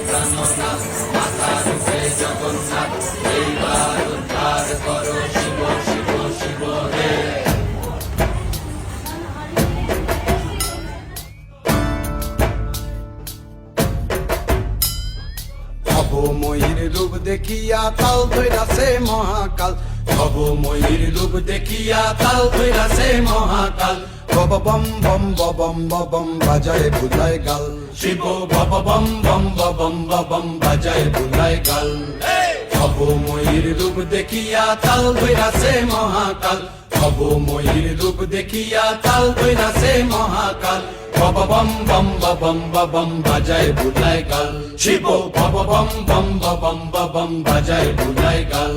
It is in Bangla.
প্রাণনাথ, মাথার উপরে জগন্নাথ, এইবার উদ্ধার করো শিব শিব শিব হে। ভবময়ীর রূপ দেখিয়া তাল ধৈরাছে মহাকাল, ভবময়ীর রূপ দেখিয়া তাল ধৈরাছে মহাকাল। বব বম বম বম বম বাজায় বুলায় গাল, শিব বব বম বম বম বম বাজায় বুলায় গাল। ভবময়ীর রূপ দেখিয়া তাল ধৈরাছে মহাকাল, ভবময়ীর রূপ দেখিয়া তাল ধৈরাছে মহাকাল। বব বম বম বম বাজায় বুলায় গাল, শিব বব বম বম বম বাজায় বুলায় গাল।